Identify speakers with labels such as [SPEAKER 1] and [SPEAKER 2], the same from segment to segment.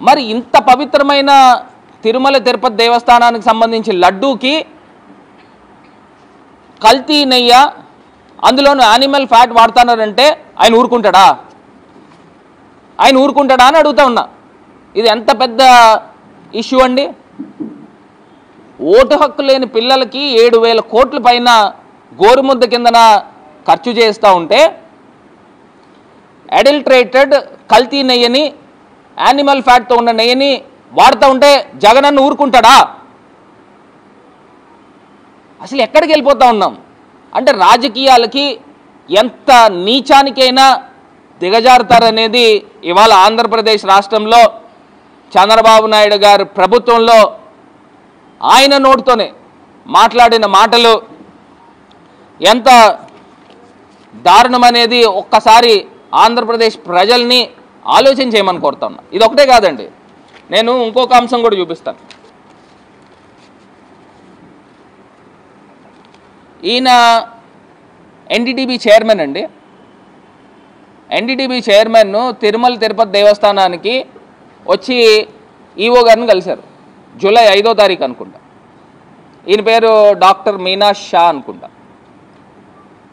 [SPEAKER 1] మరి ఇంత పవిత్రమైన తిరుమల తిరుపతి దేవస్థానానికి సంబంధించి లడ్డూకి కల్తీ నెయ్య, అందులోనూ యానిమల్ ఫ్యాట్ వాడుతున్నారంటే ఆయన ఊరుకుంటాడా? ఆయన ఊరుకుంటాడా అని అడుగుతా ఉన్నా. ఇది ఎంత పెద్ద ఇష్యూ అండి. ఓటు హక్కు లేని పిల్లలకి 7,000 కోట్ల పైన గోరుముద్ద కిందన ఖర్చు చేస్తూ ఉంటే అడల్ట్రేటెడ్ కల్తీ నెయ్యని, యానిమల్ ఫ్యాట్తో ఉన్న నెయ్యని వాడుతూ ఉంటే జగనన్న ఊరుకుంటాడా? అసలు ఎక్కడికి వెళ్ళిపోతూ ఉన్నాం అంటే రాజకీయాలకి ఎంత నీచానికైనా దిగజారుతారనేది ఇవాళ ఆంధ్రప్రదేశ్ రాష్ట్రంలో చంద్రబాబు నాయుడు గారి ప్రభుత్వంలో ఆయన నోటితోనే మాట్లాడిన మాటలు ఎంత దారుణమనేది ఒక్కసారి ఆంధ్రప్రదేశ్ ప్రజల్ని ఆలోచన చేయమని కోరుతున్నా. ఇది ఒకటే కాదండి, నేను ఇంకొక అంశం కూడా చూపిస్తాను. ఈయన ఎన్డీటీవీ చైర్మన్ అండి. ఎన్డీటీవీ చైర్మన్ తిరుమల తిరుపతి దేవస్థానానికి వచ్చి ఈవో గారిని కలిశారు. జూలై 5వ తారీఖు అనుకుంటా. ఈయన పేరు డాక్టర్ మీనా షా అనుకుంటా.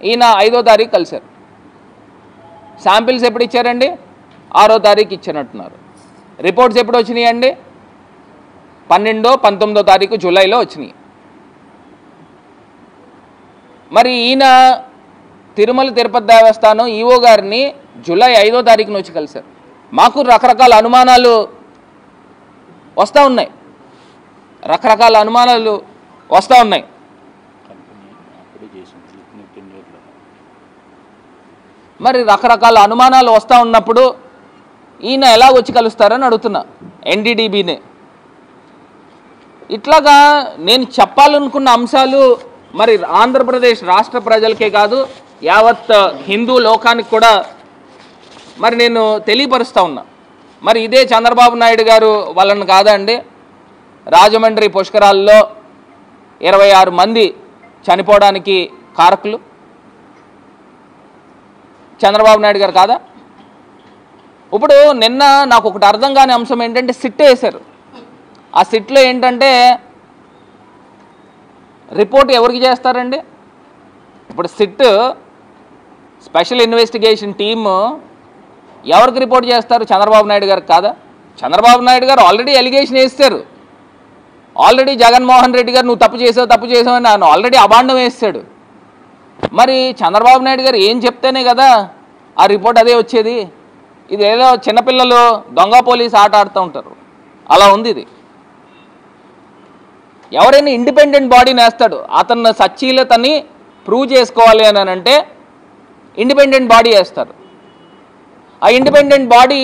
[SPEAKER 1] ఈయన 5వ తారీఖు కలిశారు. శాంపిల్స్ ఎప్పుడు ఇచ్చారండి? 6వ తారీఖు ఇచ్చినట్టున్నారు. రిపోర్ట్స్ ఎప్పుడు వచ్చినాయండి? 12, 19వ తారీఖు జూలైలో వచ్చినాయి. మరి ఈయన తిరుమల తిరుపతి దేవస్థానం ఈవో గారిని జూలై 5వ తారీఖున వచ్చి కలిశారు. మాకు రకరకాల అనుమానాలు వస్తూ ఉన్నాయి, రకరకాల అనుమానాలు వస్తూ ఉన్నాయి. మరి రకరకాల అనుమానాలు వస్తూ ఉన్నప్పుడు ఈయన ఎలా వచ్చి కలుస్తారని అడుగుతున్నా ఎన్డీటీబీనే. ఇట్లాగా నేను చెప్పాలనుకున్న అంశాలు మరి ఆంధ్రప్రదేశ్ రాష్ట్ర ప్రజలకే కాదు, యావత్ హిందూ లోకానికి కూడా మరి నేను తెలియపరుస్తూ ఉన్నా. మరి ఇదే చంద్రబాబు నాయుడు గారు వాళ్ళని కాదా అండి రాజమండ్రి పుష్కరాల్లో 26 మంది చనిపోవడానికి కారకులు? చంద్రబాబు నాయుడు గారు కాదా? ఇప్పుడు నిన్న నాకు ఒకటి అర్థం కాని అంశం ఏంటంటే సిట్ వేశారు. ఆ సిట్లో ఏంటంటే రిపోర్ట్ ఎవరికి చేస్తారండి? ఇప్పుడు సిట్ స్పెషల్ ఇన్వెస్టిగేషన్ టీమ్ ఎవరికి రిపోర్ట్ చేస్తారు? చంద్రబాబు నాయుడు గారికి కాదా? చంద్రబాబు నాయుడు గారు ఆల్రెడీ ఎలిగేషన్ వేస్తారు. ఆల్రెడీ జగన్మోహన్ రెడ్డి గారు నువ్వు తప్పు చేసావు అని నన్ను ఆల్రెడీ అబాండం వేస్తాడు. మరి చంద్రబాబు నాయుడు గారు ఏం చెప్తేనే కదా ఆ రిపోర్ట్ అదే వచ్చేది. ఇది ఏదో చిన్నపిల్లలు దొంగ పోలీస్ ఆట ఆడుతూ ఉంటారు, అలా ఉంది ఇది. ఎవరైనా ఇండిపెండెంట్ బాడీని వేస్తాడు, అతను సచ్చీలతని ప్రూవ్ చేసుకోవాలి అని అంటే ఇండిపెండెంట్ బాడీ వేస్తారు. ఆ independent body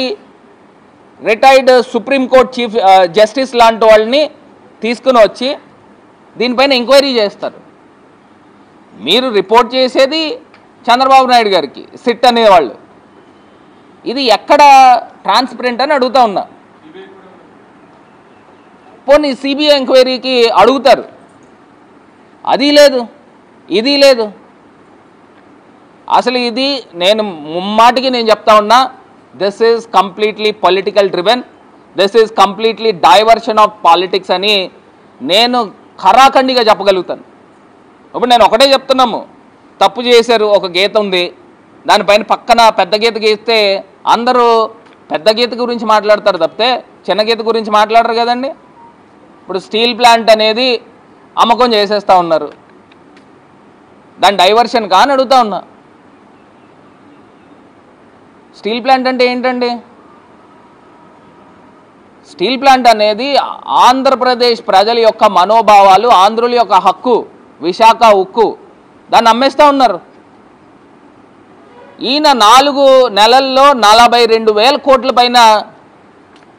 [SPEAKER 1] retired supreme court chief justice లాంటి వాళ్ళని తీసుకుని వచ్చి దీనిపైన ఎంక్వైరీ చేస్తారు. మీరు రిపోర్ట్ చేసేది చంద్రబాబు నాయుడు గారికి సిట్ అనేవాళ్ళు. ఇది ఎక్కడ ట్రాన్స్పరెంట్ అని అడుగుతా ఉన్నా. పోనీ సిబిఐ ఎంక్వైరీకి అడుగుతారు, అది లేదు, ఇది లేదు. అసలు ఇది నేను ముమ్మాటికి నేను చెప్తా ఉన్నా, this is completely political driven, this is completely diversion of politics అని నేను ఖరాఖండిగా చెప్పగలుగుతాను. ఇప్పుడు నేను ఒకటే చెప్తున్నాము, తప్పు చేశారు, ఒక గీత ఉంది, దానిపైన పక్కన పెద్ద గీత గీస్తే అందరూ పెద్ద గీత గురించి మాట్లాడతారు తప్పితే చిన్న గీత గురించి మాట్లాడరు కదండి. ఇప్పుడు స్టీల్ ప్లాంట్ అనేది అమ్మకం చేసేస్తూ ఉన్నారు, దాని డైవర్షన్ కానీ అడుగుతా ఉన్నా. స్టీల్ ప్లాంట్ అంటే ఏంటండి? స్టీల్ ప్లాంట్ అనేది ఆంధ్రప్రదేశ్ ప్రజల యొక్క మనోభావాలు, ఆంధ్రుల యొక్క హక్కు, విశాఖ ఉక్కు, దాన్ని అమ్మేస్తూ ఉన్నారు. ఈయన 4 నెలల్లో 42,000 కోట్ల పైన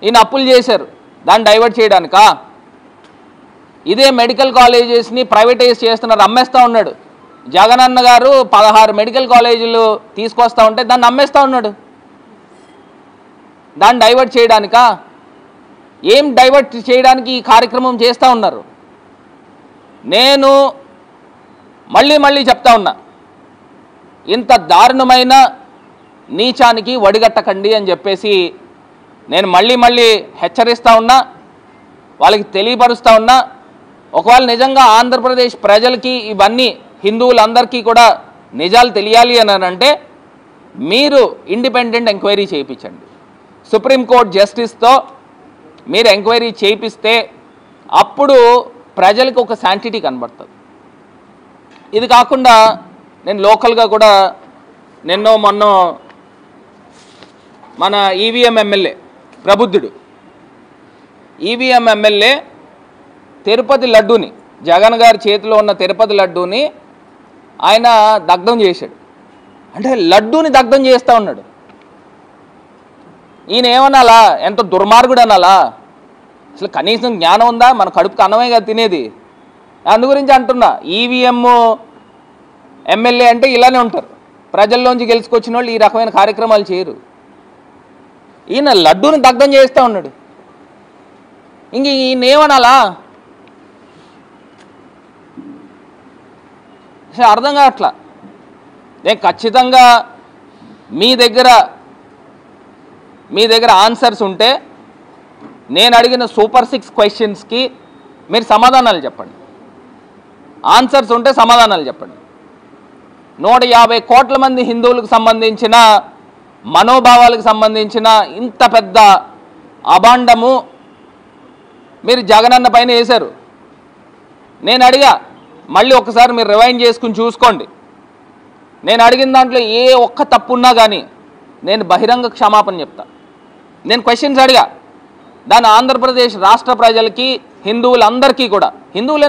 [SPEAKER 1] ఈయన అప్పులు చేశారు, దాన్ని డైవర్ట్ చేయడానికా? ఇదే మెడికల్ కాలేజెస్ని ప్రైవేటైజ్ చేస్తున్నారు, అమ్మేస్తూ ఉన్నాడు. జగనన్న గారు 16 మెడికల్ కాలేజీలు తీసుకొస్తూ ఉంటే దాన్ని అమ్మేస్తూ ఉన్నాడు, దాన్ని డైవర్ట్ చేయడానికా? ఏం డైవర్ట్ చేయడానికి ఈ కార్యక్రమం చేస్తూ ఉన్నారు? నేను మళ్ళీ చెప్తా ఉన్నా, ఇంత దారుణమైన నీచానికి వడిగట్టకండి అని చెప్పేసి నేను మళ్ళీ హెచ్చరిస్తూ ఉన్నా, వాళ్ళకి తెలియపరుస్తూ ఉన్నా, ఒకవేళ నిజంగా ఆంధ్రప్రదేశ్ ప్రజలకి ఇవన్నీ హిందువులందరికీ కూడా నిజాలు తెలియాలి అని అంటే మీరు ఇండిపెండెంట్ ఎంక్వైరీ చేయించండి. సుప్రీంకోర్టు జస్టిస్తో మీరు ఎంక్వైరీ చేయిస్తే అప్పుడు ప్రజలకు ఒక శాంటిటీ కనబడుతుంది. ఇది కాకుండా నేను లోకల్గా కూడా నిన్నో మొన్నో మన ఈవీఎం ఎమ్మెల్యే ప్రబుద్ధుడు ఈవీఎం ఎమ్మెల్యే తిరుపతి లడ్డూని, జగన్ గారి చేతిలో ఉన్న తిరుపతి లడ్డూని ఆయన దగ్ధం చేశాడు. అంటే లడ్డూని దగ్ధం చేస్తూ ఉన్నాడు. ఈయన ఏమనాలా, ఎంత దుర్మార్గుడు అనాలా? అసలు కనీసం జ్ఞానం ఉందా? మన కడుపుకి అన్నమే కదా తినేది. అందు గురించి అంటున్నా, ఈవీఎం ఎమ్మెల్యే అంటే ఇలానే ఉంటారు. ప్రజల్లోంచి గెలుచుకొచ్చిన వాళ్ళు ఈ రకమైన కార్యక్రమాలు చేయరు. ఈయన లడ్డూని దగ్ధం చేస్తూ ఉన్నాడు. ఇంక ఈయన ఏమనాలా? అసలు అర్థం కావట్లా. నేను ఖచ్చితంగా మీ దగ్గర ఆన్సర్స్ ఉంటే నేను అడిగిన సూపర్ 6 క్వశ్చన్స్కి మీరు సమాధానాలు చెప్పండి. ఆన్సర్స్ ఉంటే సమాధానాలు చెప్పండి. 150 కోట్ల మంది హిందువులకు సంబంధించిన మనోభావాలకు సంబంధించిన ఇంత పెద్ద అభాండము మీరు జగనన్న పైన వేశారు. నేను అడిగా, మళ్ళీ ఒకసారి మీరు రివైండ్ చేసుకుని చూసుకోండి. నేను అడిగిన దాంట్లో ఏ ఒక్క తప్పు ఉన్నా కానీ నేను బహిరంగ క్షమాపణ చెప్తా. నేను క్వశ్చన్స్ అడిగా, దాని ఆంధ్రప్రదేశ్ రాష్ట్ర ప్రజలకి హిందువులందరికీ కూడా, హిందువులనే